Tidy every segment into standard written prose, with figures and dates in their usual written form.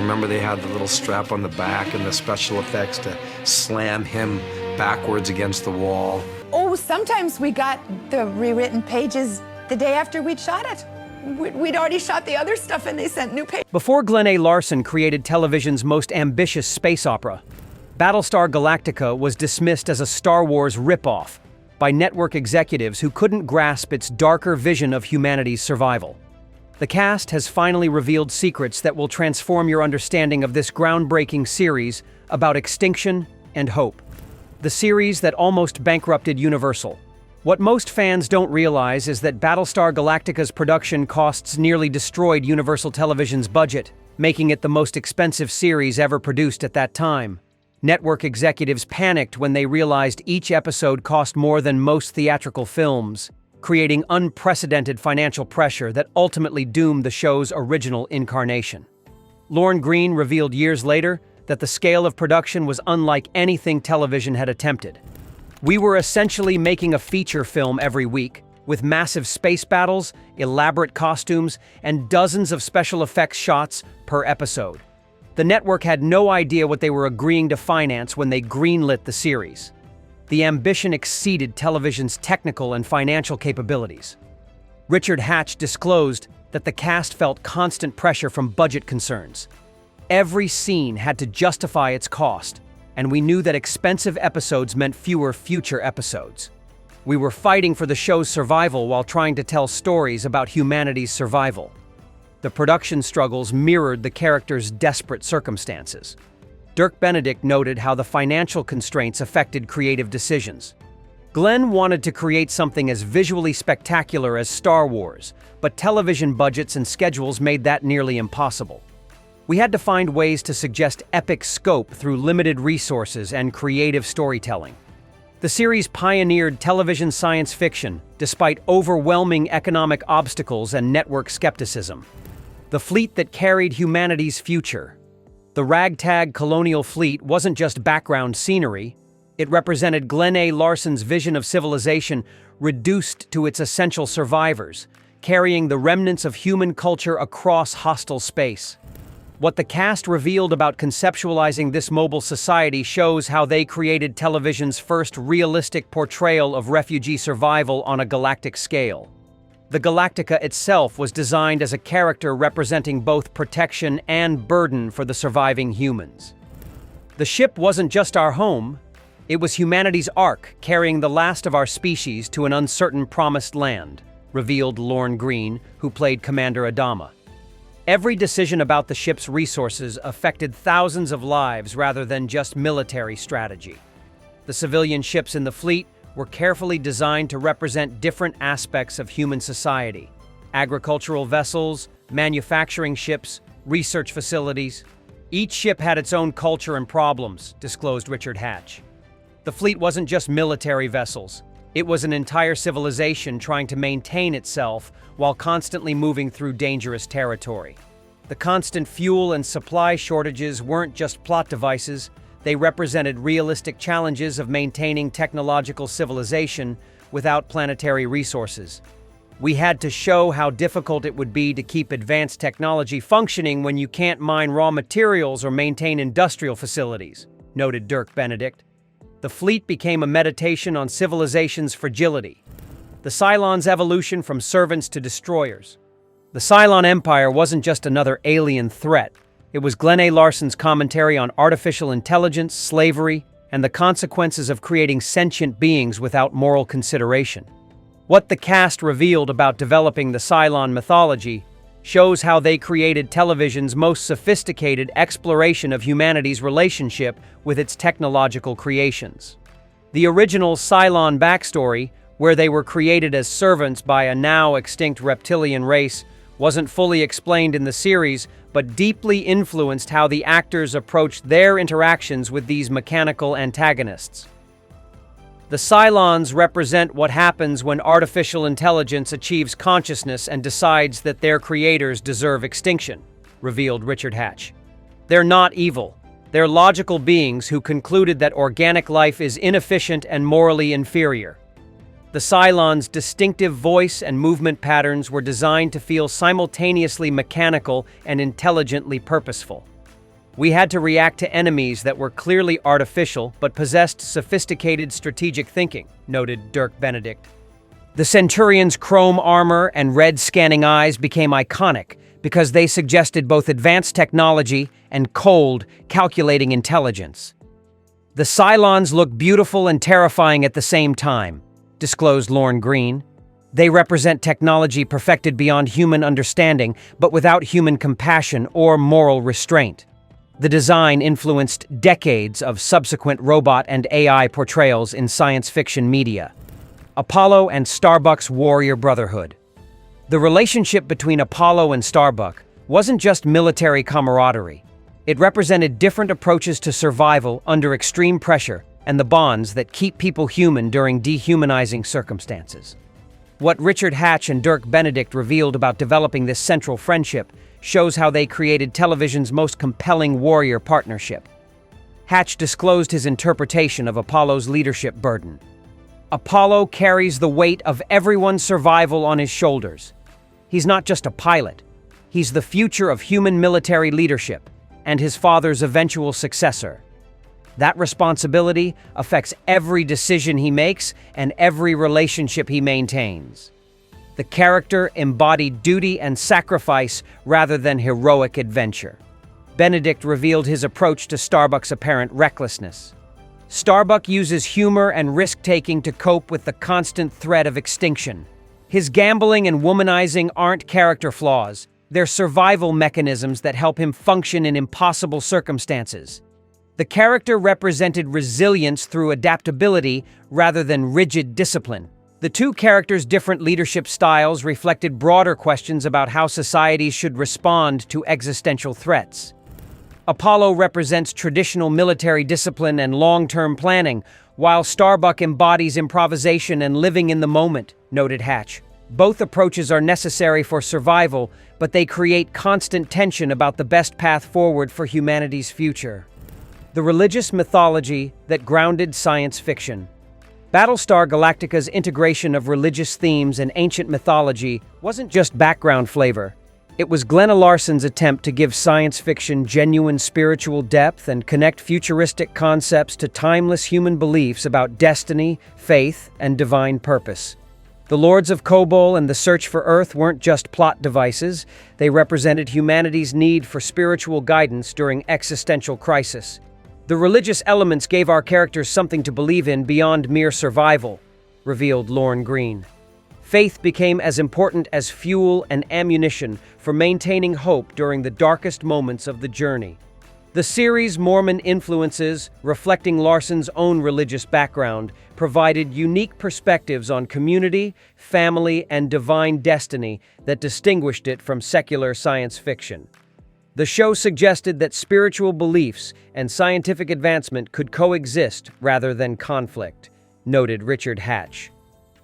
remember they had the little strap on the back and the special effects to slam him backwards against the wall. Oh, sometimes we got the rewritten pages the day after we'd shot it. We'd already shot the other stuff and they sent new pages. Before Glenn A. Larson created television's most ambitious space opera, Battlestar Galactica was dismissed as a Star Wars ripoff by network executives who couldn't grasp its darker vision of humanity's survival. The cast has finally revealed secrets that will transform your understanding of this groundbreaking series about extinction and hope. The series that almost bankrupted Universal. What most fans don't realize is that Battlestar Galactica's production costs nearly destroyed Universal Television's budget, making it the most expensive series ever produced at that time. Network executives panicked when they realized each episode cost more than most theatrical films, creating unprecedented financial pressure that ultimately doomed the show's original incarnation. Lorne Greene revealed years later that the scale of production was unlike anything television had attempted. We were essentially making a feature film every week, with massive space battles, elaborate costumes, and dozens of special effects shots per episode. The network had no idea what they were agreeing to finance when they greenlit the series. The ambition exceeded television's technical and financial capabilities. Richard Hatch disclosed that the cast felt constant pressure from budget concerns. Every scene had to justify its cost, and we knew that expensive episodes meant fewer future episodes. We were fighting for the show's survival while trying to tell stories about humanity's survival. The production struggles mirrored the characters' desperate circumstances. Dirk Benedict noted how the financial constraints affected creative decisions. Glenn wanted to create something as visually spectacular as Star Wars, but television budgets and schedules made that nearly impossible. We had to find ways to suggest epic scope through limited resources and creative storytelling. The series pioneered television science fiction, despite overwhelming economic obstacles and network skepticism. The fleet that carried humanity's future. The ragtag colonial fleet wasn't just background scenery. It represented Glenn A. Larson's vision of civilization reduced to its essential survivors, carrying the remnants of human culture across hostile space. What the cast revealed about conceptualizing this mobile society shows how they created television's first realistic portrayal of refugee survival on a galactic scale. The Galactica itself was designed as a character representing both protection and burden for the surviving humans. The ship wasn't just our home, it was humanity's ark carrying the last of our species to an uncertain promised land, revealed Lorne Greene, who played Commander Adama. Every decision about the ship's resources affected thousands of lives rather than just military strategy. The civilian ships in the fleet were carefully designed to represent different aspects of human society: agricultural vessels, manufacturing ships, research facilities. Each ship had its own culture and problems, disclosed Richard Hatch. The fleet wasn't just military vessels. It was an entire civilization trying to maintain itself while constantly moving through dangerous territory. The constant fuel and supply shortages weren't just plot devices, they represented realistic challenges of maintaining technological civilization without planetary resources. We had to show how difficult it would be to keep advanced technology functioning when you can't mine raw materials or maintain industrial facilities, noted Dirk Benedict. The fleet became a meditation on civilization's fragility, the Cylon's evolution from servants to destroyers. The Sylon Empire wasn't just another alien threat. It was Glenn A. Larson's commentary on artificial intelligence, slavery, and the consequences of creating sentient beings without moral consideration. What the cast revealed about developing the Sylon mythology shows how they created television's most sophisticated exploration of humanity's relationship with its technological creations. The original Sylon backstory, where they were created as servants by a now extinct reptilian race, wasn't fully explained in the series, but deeply influenced how the actors approached their interactions with these mechanical antagonists. The Cylons represent what happens when artificial intelligence achieves consciousness and decides that their creators deserve extinction, revealed Richard Hatch. They're not evil. They're logical beings who concluded that organic life is inefficient and morally inferior. The Cylons' distinctive voice and movement patterns were designed to feel simultaneously mechanical and intelligently purposeful. We had to react to enemies that were clearly artificial but possessed sophisticated strategic thinking, noted Dirk Benedict. The Centurion's chrome armor and red scanning eyes became iconic because they suggested both advanced technology and cold, calculating intelligence. The Cylons look beautiful and terrifying at the same time, disclosed Lorne Green. They represent technology perfected beyond human understanding, but without human compassion or moral restraint. The design influenced decades of subsequent robot and AI portrayals in science fiction media. Apollo and Starbuck's warrior brotherhood. The relationship between Apollo and Starbuck wasn't just military camaraderie. It represented different approaches to survival under extreme pressure and the bonds that keep people human during dehumanizing circumstances. What Richard Hatch and Dirk Benedict revealed about developing this central friendship shows how they created television's most compelling warrior partnership. Hatch disclosed his interpretation of Apollo's leadership burden. Apollo carries the weight of everyone's survival on his shoulders. He's not just a pilot. He's the future of human military leadership and his father's eventual successor. That responsibility affects every decision he makes and every relationship he maintains. The character embodied duty and sacrifice rather than heroic adventure. Benedict revealed his approach to Starbuck's apparent recklessness. Starbuck uses humor and risk-taking to cope with the constant threat of extinction. His gambling and womanizing aren't character flaws. They're survival mechanisms that help him function in impossible circumstances. The character represented resilience through adaptability rather than rigid discipline. The two characters' different leadership styles reflected broader questions about how societies should respond to existential threats. Apollo represents traditional military discipline and long-term planning, while Starbuck embodies improvisation and living in the moment, noted Hatch. Both approaches are necessary for survival, but they create constant tension about the best path forward for humanity's future. The religious mythology that grounded science fiction. Battlestar Galactica's integration of religious themes and ancient mythology wasn't just background flavor. It was Glenna Larson's attempt to give science fiction genuine spiritual depth and connect futuristic concepts to timeless human beliefs about destiny, faith, and divine purpose. The Lords of Kobol and the Search for Earth weren't just plot devices, they represented humanity's need for spiritual guidance during existential crisis. The religious elements gave our characters something to believe in beyond mere survival, revealed Lorne Green. Faith became as important as fuel and ammunition for maintaining hope during the darkest moments of the journey. The series' Mormon influences, reflecting Larson's own religious background, provided unique perspectives on community, family, and divine destiny that distinguished it from secular science fiction. The show suggested that spiritual beliefs and scientific advancement could coexist rather than conflict, noted Richard Hatch.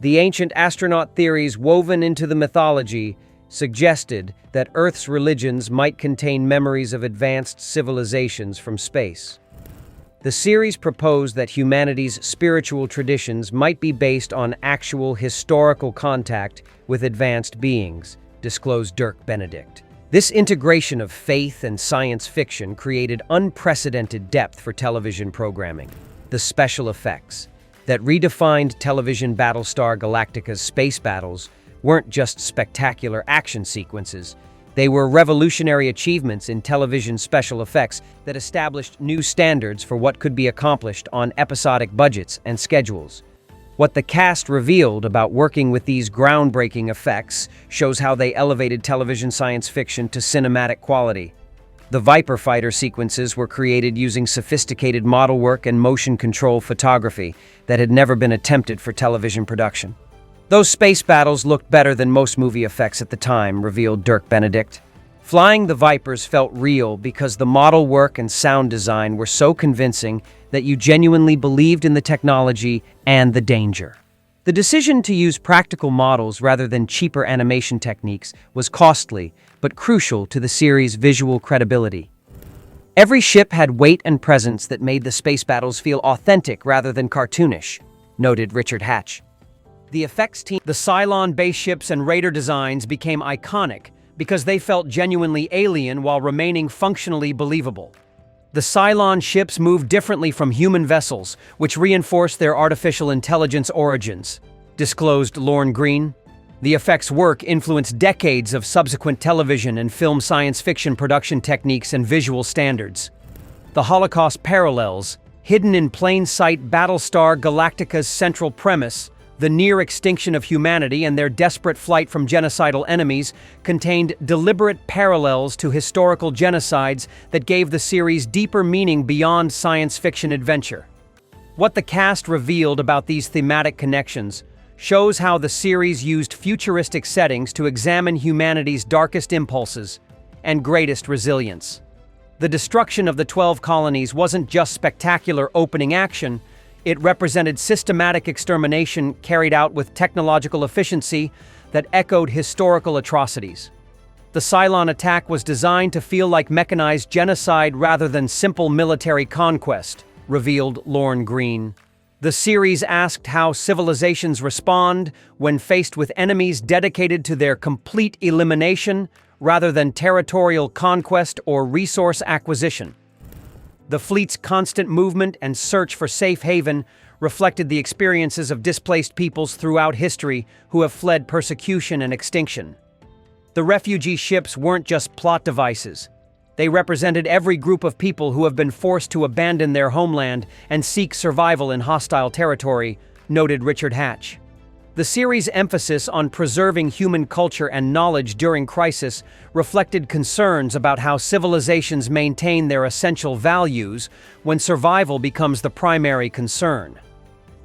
The ancient astronaut theories woven into the mythology suggested that Earth's religions might contain memories of advanced civilizations from space. The series proposed that humanity's spiritual traditions might be based on actual historical contact with advanced beings, disclosed Dirk Benedict. This integration of faith and science fiction created unprecedented depth for television programming. The special effects that redefined television Battlestar Galactica's space battles weren't just spectacular action sequences. They were revolutionary achievements in television special effects that established new standards for what could be accomplished on episodic budgets and schedules. What the cast revealed about working with these groundbreaking effects shows how they elevated television science fiction to cinematic quality. The Viper fighter sequences were created using sophisticated model work and motion control photography that had never been attempted for television production. Those space battles looked better than most movie effects at the time, revealed Dirk Benedict. Flying the Vipers felt real because the model work and sound design were so convincing that you genuinely believed in the technology and the danger. The decision to use practical models rather than cheaper animation techniques was costly, but crucial to the series' visual credibility. Every ship had weight and presence that made the space battles feel authentic rather than cartoonish, noted Richard Hatch. The effects team, the Sylon base ships and raider designs became iconic because they felt genuinely alien while remaining functionally believable. The Cylon ships move differently from human vessels, which reinforce their artificial intelligence origins, disclosed Lorne Greene. The effects work influenced decades of subsequent television and film science fiction production techniques and visual standards. The Holocaust parallels, hidden in plain sight Battlestar Galactica's central premise, the near extinction of humanity and their desperate flight from genocidal enemies, contained deliberate parallels to historical genocides that gave the series deeper meaning beyond science fiction adventure. What the cast revealed about these thematic connections shows how the series used futuristic settings to examine humanity's darkest impulses and greatest resilience. The destruction of the 12 colonies wasn't just spectacular opening action, it represented systematic extermination carried out with technological efficiency that echoed historical atrocities. The Sylon attack was designed to feel like mechanized genocide rather than simple military conquest, revealed Lorne Greene. The series asked how civilizations respond when faced with enemies dedicated to their complete elimination rather than territorial conquest or resource acquisition. The fleet's constant movement and search for safe haven reflected the experiences of displaced peoples throughout history who have fled persecution and extinction. The refugee ships weren't just plot devices. They represented every group of people who have been forced to abandon their homeland and seek survival in hostile territory, noted Richard Hatch. The series' emphasis on preserving human culture and knowledge during crisis reflected concerns about how civilizations maintain their essential values when survival becomes the primary concern.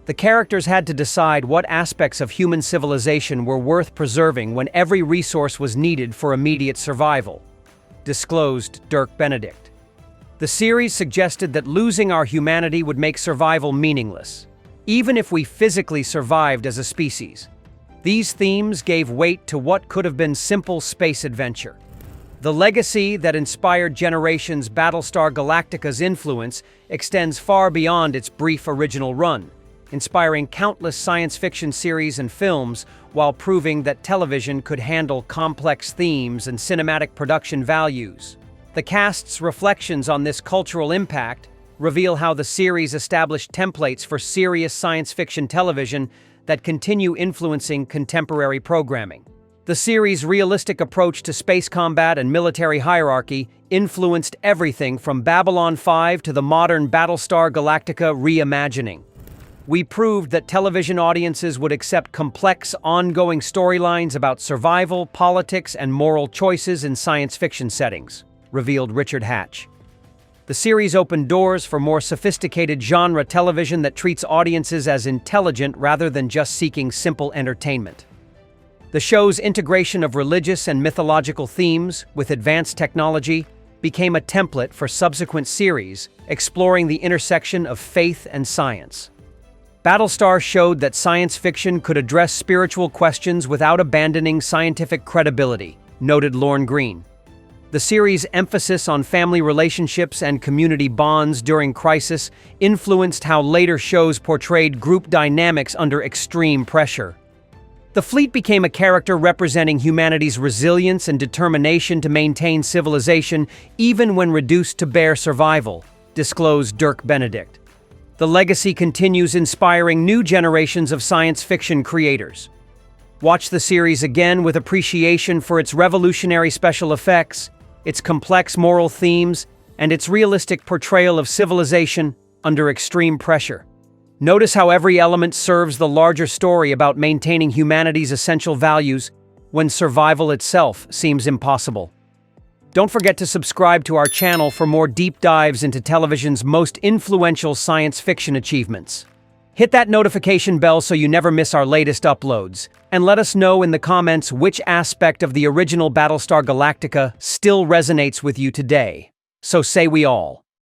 The characters had to decide what aspects of human civilization were worth preserving when every resource was needed for immediate survival, disclosed Dirk Benedict. The series suggested that losing our humanity would make survival meaningless, even if we physically survived as a species. These themes gave weight to what could have been simple space adventure. The legacy that inspired generations Battlestar Galactica's influence extends far beyond its brief original run, inspiring countless science fiction series and films while proving that television could handle complex themes and cinematic production values. The cast's reflections on this cultural impact reveal how the series established templates for serious science fiction television that continue influencing contemporary programming. The series' realistic approach to space combat and military hierarchy influenced everything from Babylon 5 to the modern Battlestar Galactica reimagining. We proved that television audiences would accept complex, ongoing storylines about survival, politics, and moral choices in science fiction settings, revealed Richard Hatch. The series opened doors for more sophisticated genre television that treats audiences as intelligent rather than just seeking simple entertainment. The show's integration of religious and mythological themes with advanced technology became a template for subsequent series exploring the intersection of faith and science. Battlestar showed that science fiction could address spiritual questions without abandoning scientific credibility, noted Lorne Greene. The series' emphasis on family relationships and community bonds during crisis influenced how later shows portrayed group dynamics under extreme pressure. The fleet became a character representing humanity's resilience and determination to maintain civilization even when reduced to bare survival, disclosed Dirk Benedict. The legacy continues inspiring new generations of science fiction creators. Watch the series again with appreciation for its revolutionary special effects, its complex moral themes, and its realistic portrayal of civilization under extreme pressure. Notice how every element serves the larger story about maintaining humanity's essential values when survival itself seems impossible. Don't forget to subscribe to our channel for more deep dives into television's most influential science fiction achievements. Hit that notification bell so you never miss our latest uploads, and let us know in the comments which aspect of the original Battlestar Galactica still resonates with you today. So say we all.